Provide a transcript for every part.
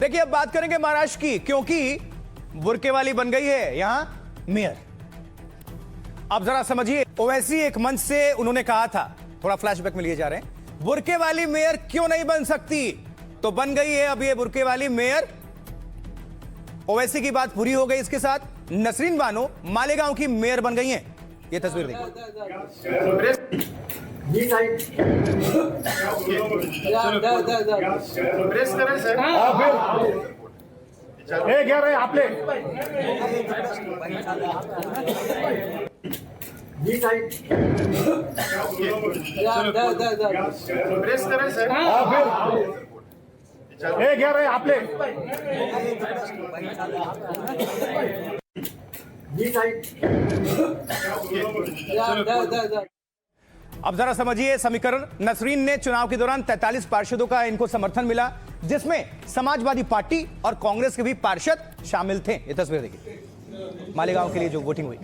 देखिए अब बात करेंगे महाराष्ट्र की, क्योंकि बुर्के वाली बन गई है यहां मेयर। अब जरा समझिए, ओवैसी एक मंच से उन्होंने कहा था, थोड़ा फ्लैशबैक में लिए जा रहे हैं, बुर्के वाली मेयर क्यों नहीं बन सकती, तो बन गई है अब ये बुर्के वाली मेयर। ओवैसी की बात पूरी हो गई, इसके साथ नसरीन बानो मालेगांव की मेयर बन गई हैं। ये तस्वीर देखिए। प्रेस करें सर। क्या रहे आपले प्रेस करें सर। क्या रहे आपले अब जरा समझिए समीकरण। नसरीन ने चुनाव के दौरान 43 पार्षदों का इनको समर्थन मिला, जिसमें समाजवादी पार्टी और कांग्रेस के भी पार्षद शामिल थे। ये तस्वीर देखिए मालेगांव के लिए जो वोटिंग हुई।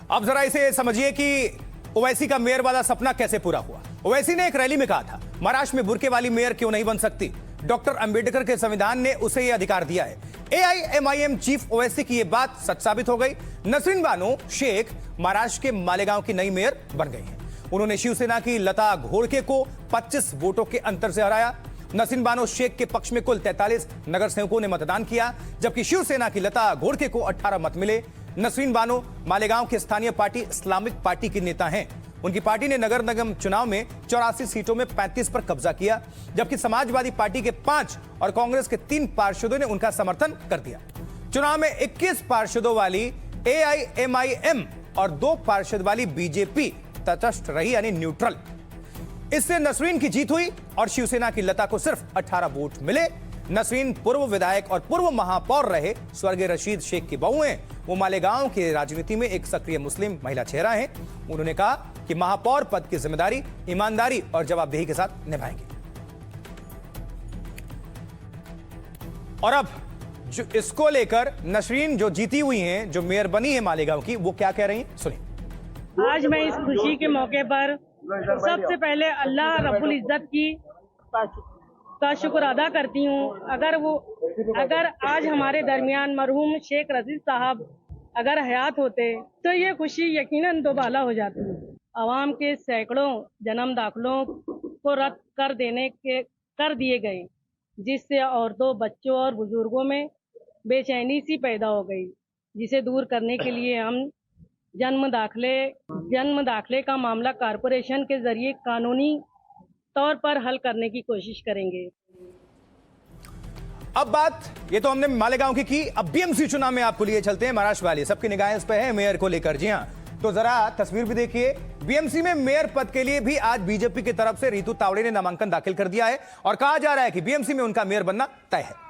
अब जरा इसे समझिए कि ओवैसी का मेयर वाला सपना कैसे पूरा हुआ। ओवैसी ने एक रैली में कहा था, महाराष्ट्र में बुर्के वाली मेयर क्यों नहीं बन सकती, डॉक्टर अंबेडकर के संविधान ने उसे यह अधिकार दिया है। एआईएमआईएम चीफ ओवैसी की यह बात सच साबित हो गई। नसरीन बानो शेख महाराष्ट्र के मालेगांव की नई मेयर बन गई हैं। उन्होंने शिवसेना की लता घोड़के को 25 वोटों के अंतर से हराया। नसरीन बानो शेख के पक्ष में कुल 43 नगर सेवकों ने मतदान किया, जबकि शिवसेना की लता घोड़के को 18 मत मिले। नसरीन बानो मालेगांव की स्थानीय पार्टी इस्लामिक पार्टी की नेता हैं। उनकी पार्टी ने नगर निगम चुनाव में 84 सीटों में 35 पर कब्जा किया, जबकि समाजवादी पार्टी के 5 और कांग्रेस के 3 पार्षदों ने उनका समर्थन कर दिया। चुनाव में 21 पार्षदों वाली एआईएमआईएम और 2 पार्षद वाली बीजेपी तटस्थ रही, यानी न्यूट्रल। इससे नसरीन की जीत हुई और शिवसेना की लता को सिर्फ 18 वोट मिले। नसरीन पूर्व विधायक और पूर्व महापौर रहे स्वर्गीय रशीद शेख की बहू हैं। वो मालेगांव की राजनीति में एक सक्रिय मुस्लिम महिला चेहरा हैं। उन्होंने कहा कि महापौर पद की जिम्मेदारी ईमानदारी और जवाबदेही के साथ निभाएंगे। और अब जो इसको लेकर नसरीन जो जीती हुई हैं, जो मेयर बनी है मालेगांव की, वो क्या कह रही हैं, सुनिए। आज मैं इस खुशी के मौके पर सबसे पहले अल्लाह रब्बुल इज्जत का शुक्र अदा करती हूँ। अगर आज हमारे दरमियान मरहूम शेख रशीद साहब अगर हयात होते तो ये खुशी यकीनन दोबाला हो जाती। आवाम के सैकड़ों जन्म दाखिलों को रद्द कर दिए गए, जिससे औरतों, बच्चों और बुजुर्गों में बेचैनी सी पैदा हो गई, जिसे दूर करने के लिए हम जन्म दाखिले का मामला कारपोरेशन के जरिए कानूनी तौर पर हल करने की कोशिश करेंगे। अब बात ये तो हमने मालेगांव की। अब बीएमसी चुनाव में आपको लिए चलते हैं महाराष्ट्र वाले। सबकी निगाहें इस पे है मेयर को लेकर। जी हां, तो जरा तस्वीर भी देखिए। बीएमसी में मेयर पद के लिए भी आज बीजेपी की तरफ से रितु तावड़े ने नामांकन दाखिल कर दिया है और कहा जा रहा है कि बीएमसी में उनका मेयर बनना तय है।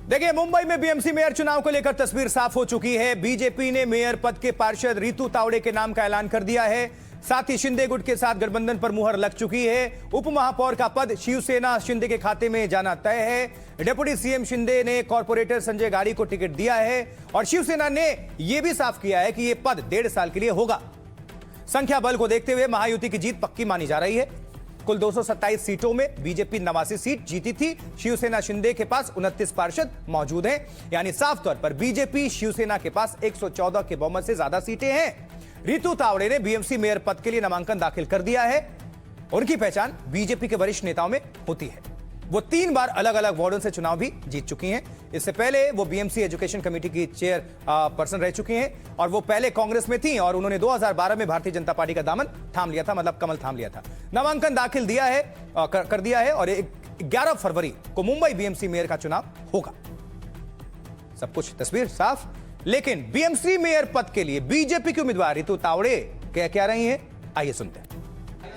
देखिए मुंबई में बीएमसी मेयर चुनाव को लेकर तस्वीर साफ हो चुकी है। बीजेपी ने मेयर पद के पार्षद रितु तावड़े के नाम का ऐलान कर दिया है। साथ ही शिंदे गुट के साथ गठबंधन पर मुहर लग चुकी है। उप महापौर का पद शिवसेना शिंदे के खाते में जाना तय है। डिप्टी सीएम शिंदे ने कॉर्पोरेटर संजय गाड़ी को टिकट दिया है और शिवसेना ने यह भी साफ किया है कि यह पद 1.5 साल के लिए होगा। संख्या बल को देखते हुए महायुति की जीत पक्की मानी जा रही है। कुल 227 सीटों में बीजेपी 89 सीट जीती थी। शिवसेना शिंदे के पास 29 पार्षद मौजूद हैं, यानी साफ तौर पर बीजेपी शिवसेना के पास 114 के बहुमत से ज्यादा सीटें हैं। रितु तावड़े ने बीएमसी मेयर पद के लिए नामांकन दाखिल कर दिया है। उनकी पहचान बीजेपी के वरिष्ठ नेताओं में होती है। वो 3 बार अलग अलग वार्डों से चुनाव भी जीत चुकी हैं। इससे पहले वो बीएमसी एजुकेशन कमेटी की चेयर पर्सन रह चुकी हैं और वो पहले कांग्रेस में थी और उन्होंने 2012 में भारतीय जनता पार्टी का दामन थाम लिया था, मतलब कमल थाम लिया था। नामांकन दाखिल दिया है कर दिया है और 11 फरवरी को मुंबई बीएमसी मेयर का चुनाव होगा। सब कुछ तस्वीर साफ। लेकिन बीएमसी मेयर पद के लिए बीजेपी की उम्मीदवार रितु तावड़े क्या कह रही हैं, आइए सुनते हैं।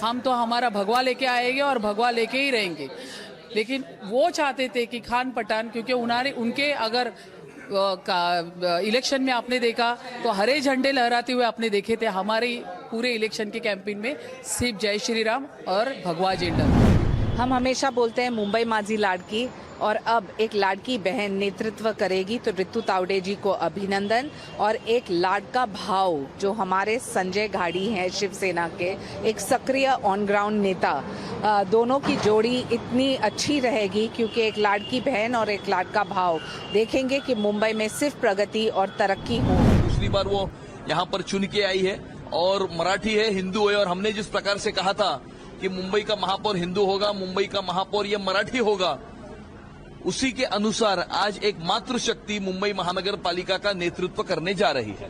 हम तो हमारा भगवा लेके आएंगे और भगवा लेके ही रहेंगे, लेकिन वो चाहते थे कि खान पठान, क्योंकि उनके अगर इलेक्शन में आपने देखा तो हरे झंडे लहराते हुए आपने देखे थे हमारे पूरे इलेक्शन के कैंपेन में सिर्फ जय श्री राम और भगवा झंडा। हम हमेशा बोलते हैं मुंबई माझी लाडकी, और अब एक लाडकी बहन नेतृत्व करेगी तो रितु तावड़े जी को अभिनंदन। और एक लाडका भाव जो हमारे संजय घाड़ी हैं शिवसेना के, एक सक्रिय ऑन ग्राउंड नेता, दोनों की जोड़ी इतनी अच्छी रहेगी क्योंकि एक लाडकी बहन और एक लाडका भाव देखेंगे कि मुंबई में सिर्फ प्रगति और तरक्की हो। दूसरी बार वो यहाँ पर चुन के आई है और मराठी है, हिंदू है, और हमने जिस प्रकार से कहा था कि मुंबई का महापौर हिंदू होगा, मुंबई का महापौर ये मराठी होगा, उसी के अनुसार आज एक मातृशक्ति मुंबई महानगर पालिका का नेतृत्व करने जा रही है।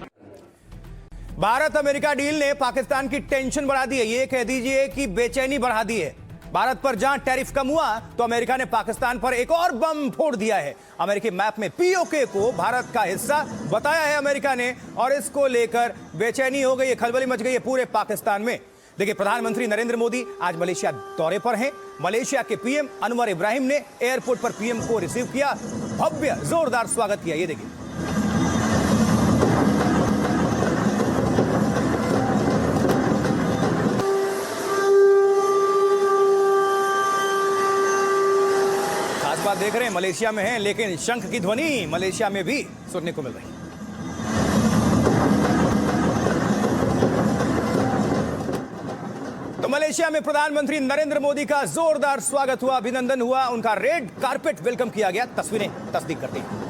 भारत अमेरिका डील ने पाकिस्तान की टेंशन बढ़ा दी है, ये कह दीजिए कि बेचैनी बढ़ा दी है। भारत पर जहां टैरिफ कम हुआ तो अमेरिका ने पाकिस्तान पर एक और बम फोड़ दिया है। अमेरिकी मैप में पीओके को भारत का हिस्सा बताया है अमेरिका ने, और इसको लेकर बेचैनी हो गई है, खलबली मच गई है पूरे पाकिस्तान में। देखिए, प्रधानमंत्री नरेंद्र मोदी आज मलेशिया दौरे पर हैं। मलेशिया के पीएम अनवर इब्राहिम ने एयरपोर्ट पर पीएम को रिसीव किया, भव्य जोरदार स्वागत किया। ये देखिए, खास बात देख रहे हैं, मलेशिया में हैं लेकिन शंख की ध्वनि मलेशिया में भी सुनने को मिल रही है। तो मलेशिया में प्रधानमंत्री नरेंद्र मोदी का जोरदार स्वागत हुआ, अभिनंदन हुआ, उनका रेड कारपेट वेलकम किया गया। तस्वीरें तस्दीक करती हैं।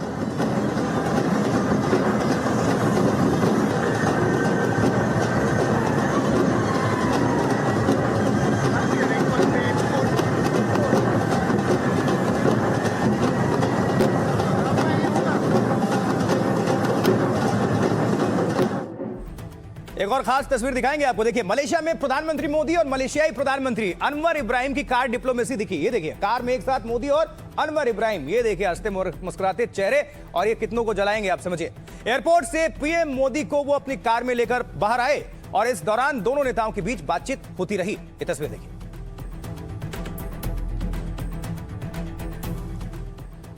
एक और खास तस्वीर दिखाएंगे आपको। देखिए, मलेशिया में प्रधानमंत्री मोदी और मलेशियाई प्रधानमंत्री अनवर इब्राहिम की कार डिप्लोमेसी दिखी। ये देखिए, कार में एक साथ मोदी और अनवर इब्राहिम। ये देखिए, हंसते मुस्कुराते चेहरे, और ये कितनों को जलाएंगे आप समझिए। एयरपोर्ट से पीएम मोदी को वो अपनी कार में लेकर बाहर आए और इस दौरान दोनों नेताओं के बीच बातचीत होती रही। ये तस्वीर देखिए।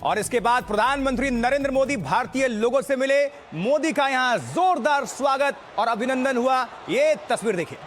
और इसके बाद प्रधानमंत्री नरेंद्र मोदी भारतीय लोगों से मिले, मोदी का यहां जोरदार स्वागत और अभिनंदन हुआ। ये तस्वीर देखिए।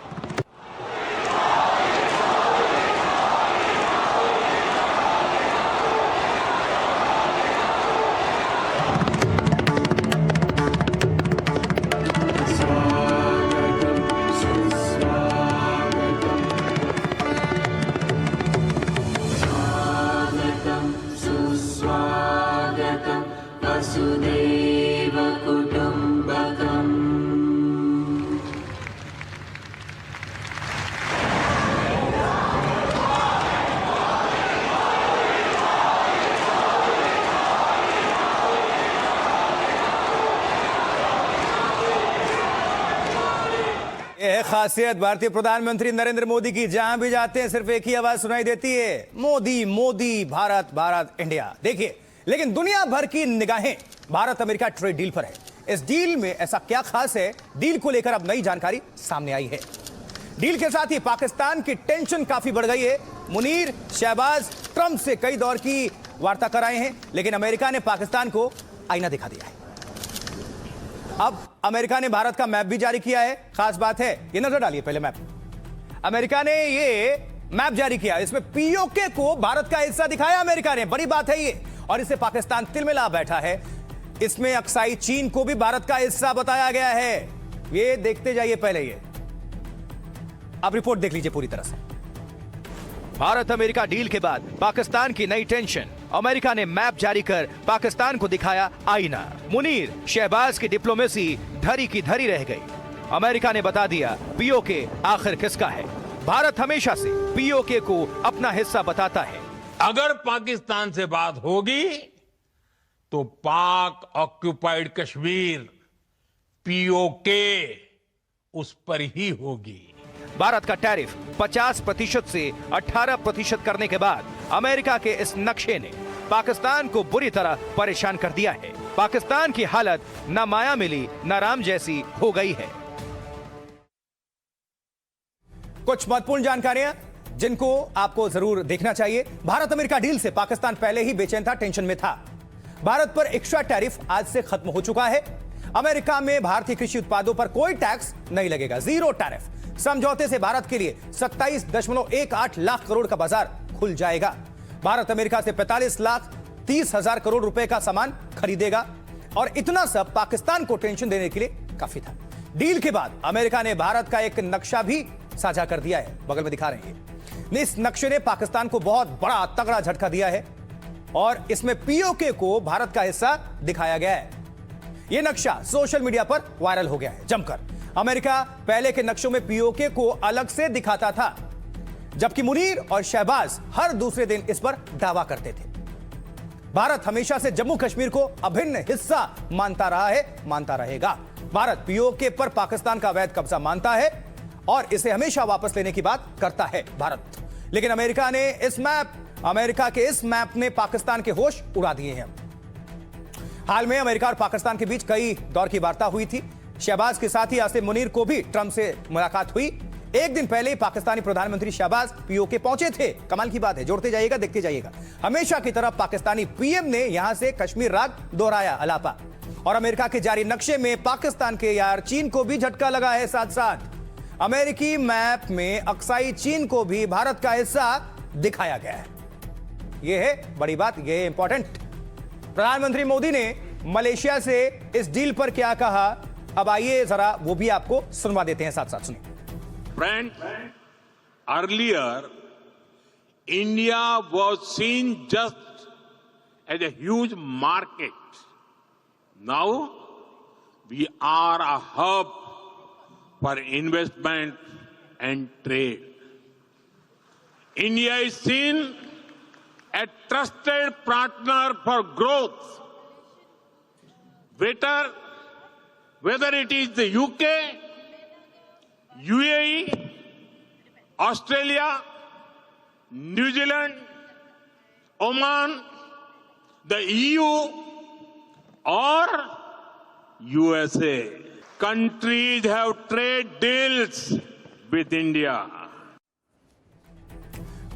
यह खासियत भारतीय प्रधानमंत्री नरेंद्र मोदी की, जहां भी जाते हैं सिर्फ एक ही आवाज सुनाई देती है, मोदी मोदी, भारत भारत इंडिया। देखिए, लेकिन दुनिया भर की निगाहें भारत अमेरिका ट्रेड डील पर है। इस डील में ऐसा क्या खास है, डील को लेकर अब नई जानकारी सामने आई है। डील के साथ ही पाकिस्तान की टेंशन काफी बढ़ गई है। मुनीर शहबाज ट्रंप से कई दौर की वार्ता कराए हैं, लेकिन अमेरिका ने पाकिस्तान को आईना दिखा दिया है। अब अमेरिका ने भारत का मैप भी जारी किया है। खास बात है, ये नजर डालिए पहले मैप। अमेरिका ने ये मैप जारी किया, इसमें पीओके को भारत का हिस्सा दिखाया अमेरिका ने। बड़ी बात है ये, और इसे पाकिस्तान तिलमिला बैठा है। इसमें अक्साई चीन को भी भारत का हिस्सा बताया गया है। ये देखते जाइए पहले, ये अब रिपोर्ट देख लीजिए पूरी तरह से। भारत अमेरिका डील के बाद पाकिस्तान की नई टेंशन। अमेरिका ने मैप जारी कर पाकिस्तान को दिखाया आईना। मुनीर शहबाज की डिप्लोमेसी धरी की धरी रह गई। अमेरिका ने बता दिया पीओके आखिर किसका है। भारत हमेशा से पीओके को अपना हिस्सा बताता है। अगर पाकिस्तान से बात होगी तो पाक ऑक्युपाइड कश्मीर पीओके उस पर ही होगी। भारत का टैरिफ 50% से 18% करने के बाद अमेरिका के इस नक्शे ने पाकिस्तान को बुरी तरह परेशान कर दिया है। पाकिस्तान की हालत न माया मिली न राम जैसी हो गई है। कुछ महत्वपूर्ण जानकारियां जिनको आपको जरूर देखना चाहिए। भारत अमेरिका डील से पाकिस्तान पहले ही बेचैन था, टेंशन में था। भारत पर एक्स्ट्रा टैरिफ आज से खत्म हो चुका है। अमेरिका में भारतीय कृषि उत्पादों पर कोई टैक्स नहीं लगेगा, जीरो टैरिफ। समझौते से भारत के लिए 27.18 लाख करोड़ का बाजार खुल जाएगा। भारत अमेरिका से 45,30,000 करोड़ रुपए का सामान खरीदेगा और इतना सब पाकिस्तान को टेंशन देने के लिए काफी था। डील के बाद अमेरिका ने भारत का एक नक्शा भी साझा कर दिया है, बगल में दिखा रहे हैं। इस नक्शे ने पाकिस्तान को बहुत बड़ा तगड़ा झटका दिया है और इसमें पीओके को भारत का हिस्सा दिखाया गया है। यह नक्शा सोशल मीडिया पर वायरल हो गया है जमकर। अमेरिका पहले के नक्शों में पीओके को अलग से दिखाता था, जबकि मुनीर और शहबाज हर दूसरे दिन इस पर दावा करते थे। भारत हमेशा से जम्मू कश्मीर को अभिन्न हिस्सा मानता रहा है, मानता रहेगा। भारत पीओके पर पाकिस्तान का अवैध कब्जा मानता है और इसे हमेशा वापस लेने की बात करता है भारत। लेकिन अमेरिका के इस मैप ने पाकिस्तान के होश उड़ा दिए हैं। हाल में अमेरिका और पाकिस्तान के बीच कई दौर की वार्ता हुई थी। शहबाज के साथ ही आसिम मुनीर को भी ट्रंप से मुलाकात हुई। एक दिन पहले ही पाकिस्तानी प्रधानमंत्री शहबाज पीओके पहुंचे थे। कमाल की बात है, जोड़ते जाइएगा, देखते जाइएगा। हमेशा की तरह पाकिस्तानी पीएम ने यहां से कश्मीर राग दोहराया अलापा। और अमेरिका के जारी नक्शे में पाकिस्तान के यार चीन को भी झटका लगा है। साथ साथ अमेरिकी मैप में अक्साई चीन को भी भारत का हिस्सा दिखाया गया है। यह है बड़ी बात, यह है इंपॉर्टेंट। प्रधानमंत्री मोदी ने मलेशिया से इस डील पर क्या कहा, अब आइए जरा वो भी आपको सुनवा देते हैं, साथ साथ सुनिए। Friends, earlier, India was seen just as a huge market. Now, we are a hub for investment and trade. India is seen a trusted partner for growth. Whether it is the UK, UAE, Australia, New Zealand, Oman, the EU, or USA. Countries have trade deals with India.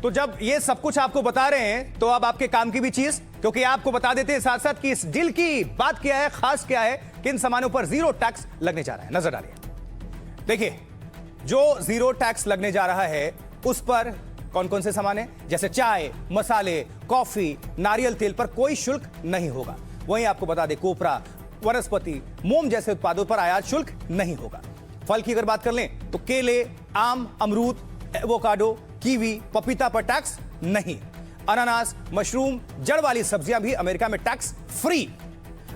तो जब ये सब कुछ आपको बता रहे हैं तो अब आपके काम की भी चीज, क्योंकि आपको बता देते हैं साथ साथ कि इस डील की बात क्या है, खास क्या है, किन सामानों पर जीरो टैक्स लगने जा रहा है। नजर डालिए। देखिए, जो जीरो टैक्स लगने जा रहा है उस पर कौन कौन से सामान हैं, जैसे चाय, मसाले, कॉफी, नारियल तेल पर कोई शुल्क नहीं होगा। वहीं आपको बता दें, कोपरा, वनस्पति, मोम जैसे उत्पादों पर आयात शुल्क नहीं होगा। फल की अगर बात कर लें तो केले, आम, अमरूद, एवोकाडो, कीवी, पपीता पर टैक्स नहीं। अनानास, मशरूम, जड़ वाली सब्जियां भी अमेरिका में टैक्स फ्री।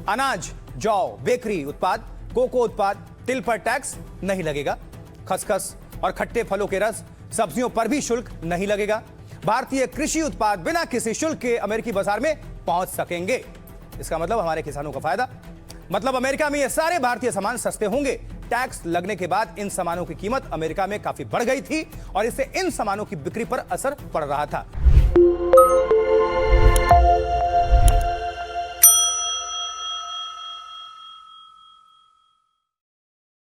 अनाज, जौ, बेकरी उत्पाद, कोको उत्पाद, तिल पर टैक्स नहीं लगेगा। खसखस और खट्टे फलों के रस, सब्जियों पर भी शुल्क नहीं लगेगा। भारतीय कृषि उत्पाद बिना किसी शुल्क के अमेरिकी बाजार में पहुंच सकेंगे। इसका मतलब हमारे किसानों का फायदा, मतलब अमेरिका में ये सारे भारतीय सामान सस्ते होंगे। टैक्स लगने के बाद इन सामानों की कीमत अमेरिका में काफी बढ़ गई थी और इससे इन सामानों की बिक्री पर असर पड़ रहा था।